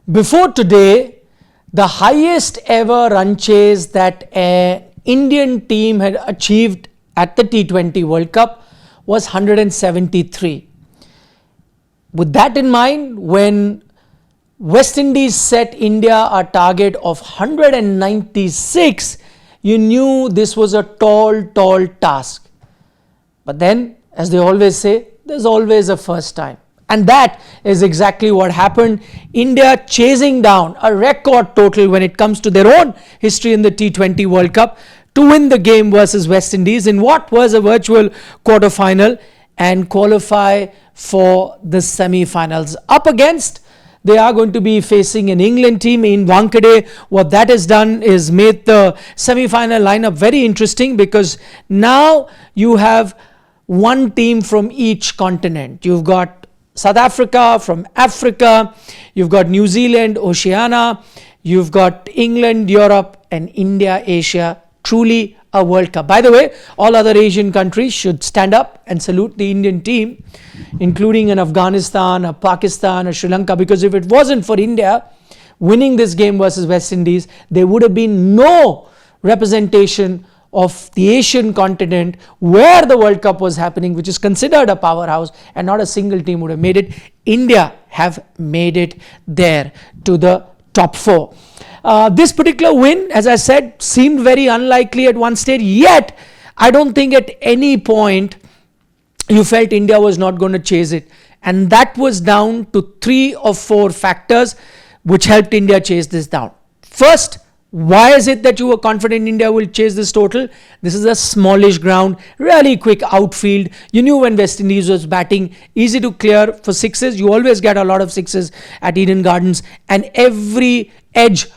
Before today, the highest ever run chase that an Indian team had achieved at the T20 World Cup was 173. With that in mind, when West Indies set India a target of 196, you knew this was a tall task. But then, as they always say, there's always a first time. And that is exactly what happened. India chasing down a record total when it comes to their own history in the T20 World Cup to win the game versus West Indies in what was a virtual quarter-final and qualify for the semi-finals. Up against, they are going to be facing an England team in Wankhede. What that has done is made the semi-final lineup very interesting, because now you have one team from each continent. You've got South Africa from Africa, you've got New Zealand, Oceania, you've got England, Europe, and India, Asia. Truly a World Cup. By the way, all other Asian countries should stand up and salute the Indian team, including an Afghanistan, a Pakistan, a Sri Lanka, because if it wasn't for India winning this game versus West Indies, there would have been no representation of the Asian continent where the World Cup was happening, which is considered a powerhouse, and not a single team would have made it. India have made it there to the top four. This particular win, as I said, seemed very unlikely at one stage, yet I don't think at any point you felt India was not going to chase it. And that was down to 3 or 4 factors which helped India chase this down. First, why is it that you were confident India will chase this total? This is a smallish ground, really quick outfield. You knew when West Indies was batting, easy to clear for sixes. You always get a lot of sixes at Eden Gardens, and every edge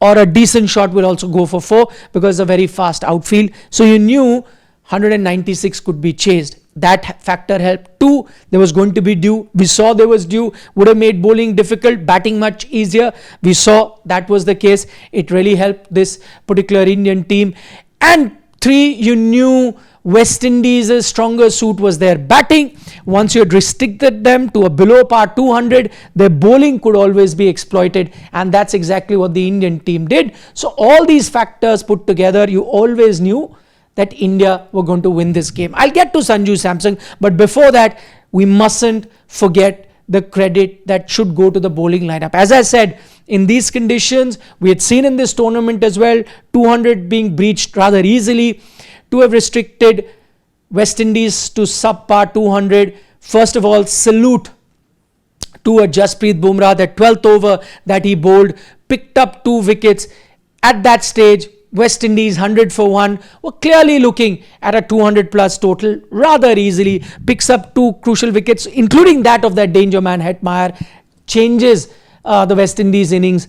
or a decent shot will also go for 4 because it's a very fast outfield. So you knew 196 could be chased. That factor helped. 2, there was going to be dew. We saw there was dew. Would have made bowling difficult, batting much easier. We saw that was the case. It really helped this particular Indian team. And 3, you knew West Indies' stronger suit was their batting. Once you had restricted them to a below par 200, their bowling could always be exploited, and that's exactly what the Indian team did. So all these factors put together, you always knew that India were going to win this game. I'll get to Sanju Samson, but before that, we mustn't forget the credit that should go to the bowling lineup. As I said, in these conditions, we had seen in this tournament as well, 200 being breached rather easily. To have restricted West Indies to subpar 200, first of all, salute to a Jasprit Bumrah. That 12th over that he bowled, picked up 2 wickets. At that stage, West Indies 100 for 1 were clearly looking at a 200 plus total rather easily. Picks up 2 crucial wickets, including that of that danger man Hetmeyer, changes the West Indies innings,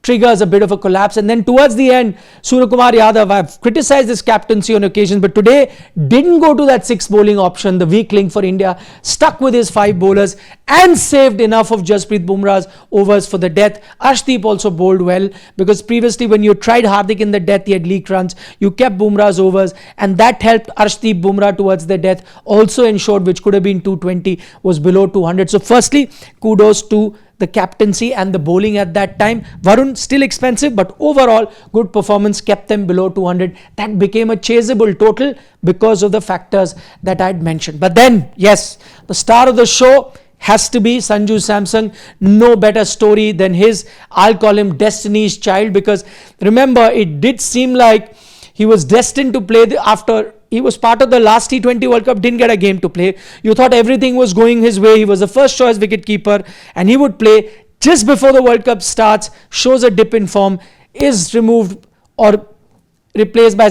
triggers a bit of a collapse. And then towards the end, Suryakumar Yadav, I've criticized his captaincy on occasion, but today didn't go to that 6 bowling option, the weak link for India, stuck with his 5 bowlers and saved enough of Jasprit Bumrah's overs for the death. Arshdeep also bowled well, because previously when you tried Hardik in the death, he had leaked runs. You kept Bumrah's overs, and that helped Arshdeep Bumrah towards the death. Also ensured, which could have been 220, was below 200. So firstly, kudos to the captaincy and the bowling at that time. Varun, still expensive, but overall good performance, kept them below 200. That became a chaseable total because of the factors that I had mentioned. But then, yes, the star of the show has to be Sanju Samson. No better story than his. I'll call him Destiny's Child, because remember, it did seem like he was destined to play after he was part of the last T20 World Cup, didn't get a game to play. You thought everything was going his way. He was the first choice wicketkeeper, and he would play just before the World Cup starts, shows a dip in form, is removed or replaced by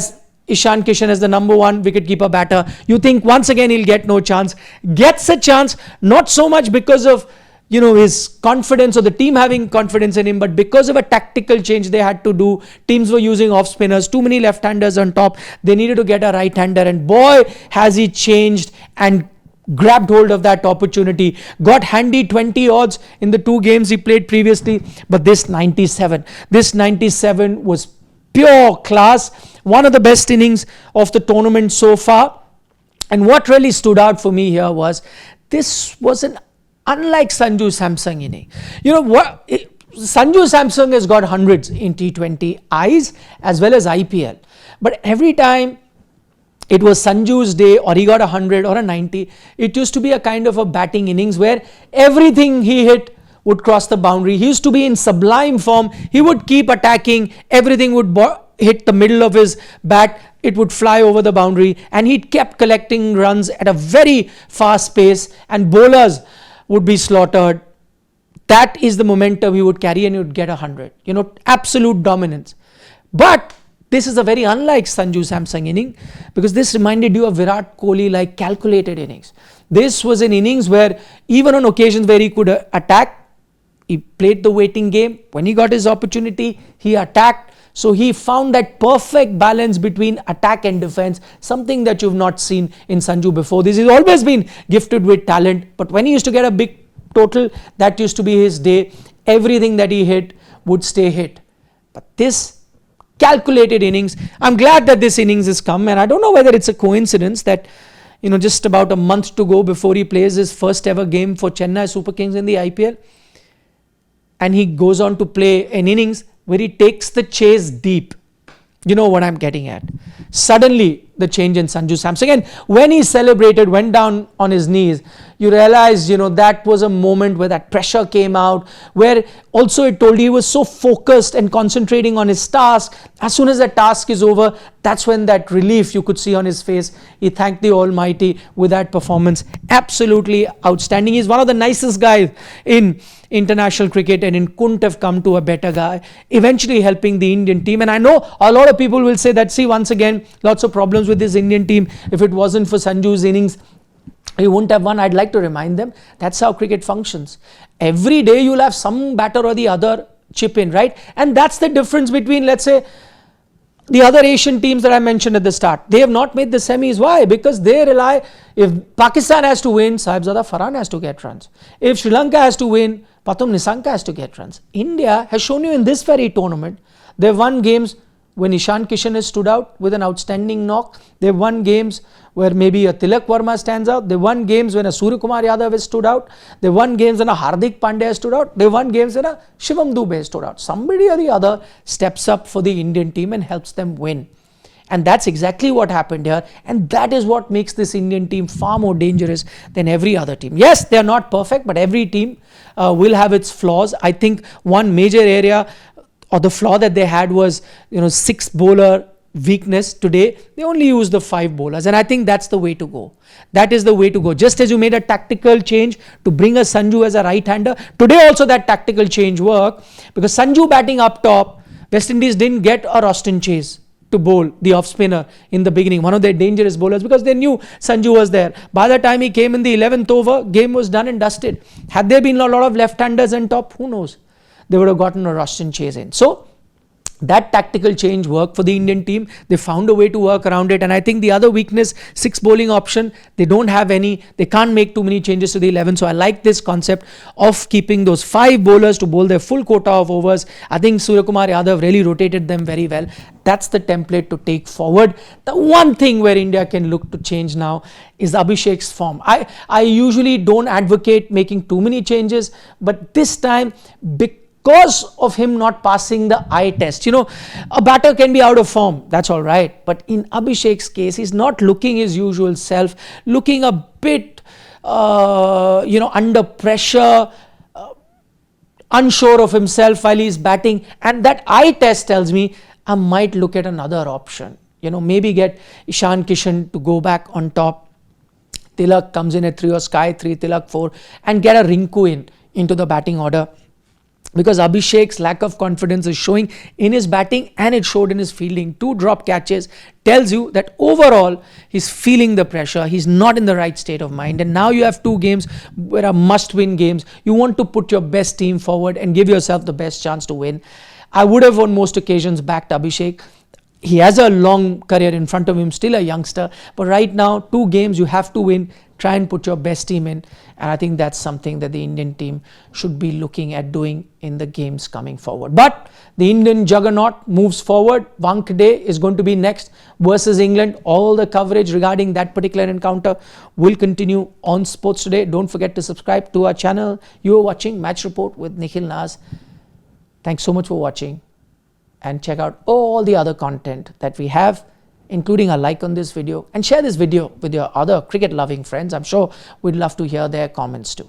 Ishan Kishan as the number 1 wicketkeeper batter. You think once again he'll get no chance. Gets a chance, not so much because of his confidence or the team having confidence in him, but because of a tactical change they had to do. Teams were using off spinners, too many left-handers on top. They needed to get a right-hander, and boy, has he changed and grabbed hold of that opportunity. Got handy 20 odds in the 2 games he played previously, but this 97 was pure class. One of the best innings of the tournament so far. And what really stood out for me here was, this was an unlike Sanju Samson inning. Sanju Samson has got hundreds in T20 Is as well as IPL. But every time it was Sanju's day or he got 100 or a 90, it used to be a kind of a batting innings where everything he hit would cross the boundary. He used to be in sublime form. He would keep attacking. Everything would hit the middle of his bat. It would fly over the boundary, and he kept collecting runs at a very fast pace, and bowlers would be slaughtered. That is the momentum he would carry, and he would get 100. Absolute dominance. But this is a very unlike Sanju Samson inning, because this reminded you of Virat Kohli like calculated innings. This was an innings where even on occasions where he could attack, he played the waiting game. When he got his opportunity, he attacked. So he found that perfect balance between attack and defense, something that you've not seen in Sanju before. This has always been gifted with talent, but when he used to get a big total, that used to be his day. Everything that he hit would stay hit. But this calculated innings, I'm glad that this innings has come, and I don't know whether it's a coincidence that just about a month to go before he plays his first ever game for Chennai Super Kings in the IPL, and he goes on to play an innings where he takes the chase deep. You know what I'm getting at. Suddenly, the change in Sanju Samson. And when he celebrated, went down on his knees, you realize, that was a moment where that pressure came out, where also it told you he was so focused and concentrating on his task. As soon as the task is over, that's when that relief you could see on his face. He thanked the Almighty with that performance. Absolutely outstanding. He's one of the nicest guys in international cricket, and it couldn't have come to a better guy, eventually helping the Indian team. And I know a lot of people will say that, see, once again, lots of problems with this Indian team. If it wasn't for Sanju's innings, he wouldn't have won. I'd like to remind them, that's how cricket functions. Every day you'll have some batter or the other chip in, right? And that's the difference between, let's say, the other Asian teams that I mentioned at the start. They have not made the semis. Why? Because they rely, if Pakistan has to win, Sahibzada Farhan has to get runs. If Sri Lanka has to win, Pathum Nissanka has to get runs. India has shown you in this very tournament, they've won games when Ishan Kishan has stood out with an outstanding knock. They've won games where maybe a Tilak Verma stands out. They've won games when a Surya Kumar Yadav has stood out. They've won games when a Hardik Pandya has stood out. They've won games when a Shivam Dubey has stood out. Somebody or the other steps up for the Indian team and helps them win. And that's exactly what happened here. And that is what makes this Indian team far more dangerous than every other team. Yes, they're not perfect, but every team will have its flaws. I think one major area or the flaw that they had was, 6 bowler weakness. Today they only use the 5 bowlers, and I think that's the way to go. That is the way to go. Just as you made a tactical change to bring a Sanju as a right-hander, today also that tactical change worked, because Sanju batting up top, West Indies didn't get a Roston Chase to bowl the off spinner in the beginning, one of their dangerous bowlers, because they knew Sanju was there. By the time he came in the 11th over, game was done and dusted. Had there been a lot of left-handers on top, who knows, they would have gotten a Roston Chase in. So that tactical change worked for the Indian team. They found a way to work around it. And I think the other weakness, 6 bowling option, they don't have any. They can't make too many changes to the 11. So I like this concept of keeping those 5 bowlers to bowl their full quota of overs. I think Surya Kumar Yadav really rotated them very well. That's the template to take forward. The one thing where India can look to change now is Abhishek's form. I usually don't advocate making too many changes, but this time, because of him not passing the eye test. A batter can be out of form, that's all right. But in Abhishek's case, he's not looking his usual self, looking a bit, under pressure, unsure of himself while he's batting. And that eye test tells me I might look at another option. Maybe get Ishan Kishan to go back on top. Tilak comes in at 3 or Sky 3, Tilak 4, and get a Rinku into the batting order. Because Abhishek's lack of confidence is showing in his batting, and it showed in his fielding. 2 drop catches tells you that overall he's feeling the pressure. He's not in the right state of mind. And now you have 2 games where are must-win games. You want to put your best team forward and give yourself the best chance to win. I would have on most occasions backed Abhishek. He has a long career in front of him, still a youngster. But right now, 2 games you have to win. Try and put your best team in. And I think that's something that the Indian team should be looking at doing in the games coming forward. But the Indian juggernaut moves forward. Wankhede is going to be next versus England. All the coverage regarding that particular encounter will continue on Sports Today. Don't forget to subscribe to our channel. You are watching Match Report with Nikhilnaz. Thanks so much for watching, and check out all the other content that we have, including a like on this video, and share this video with your other cricket loving friends. I'm sure we'd love to hear their comments too.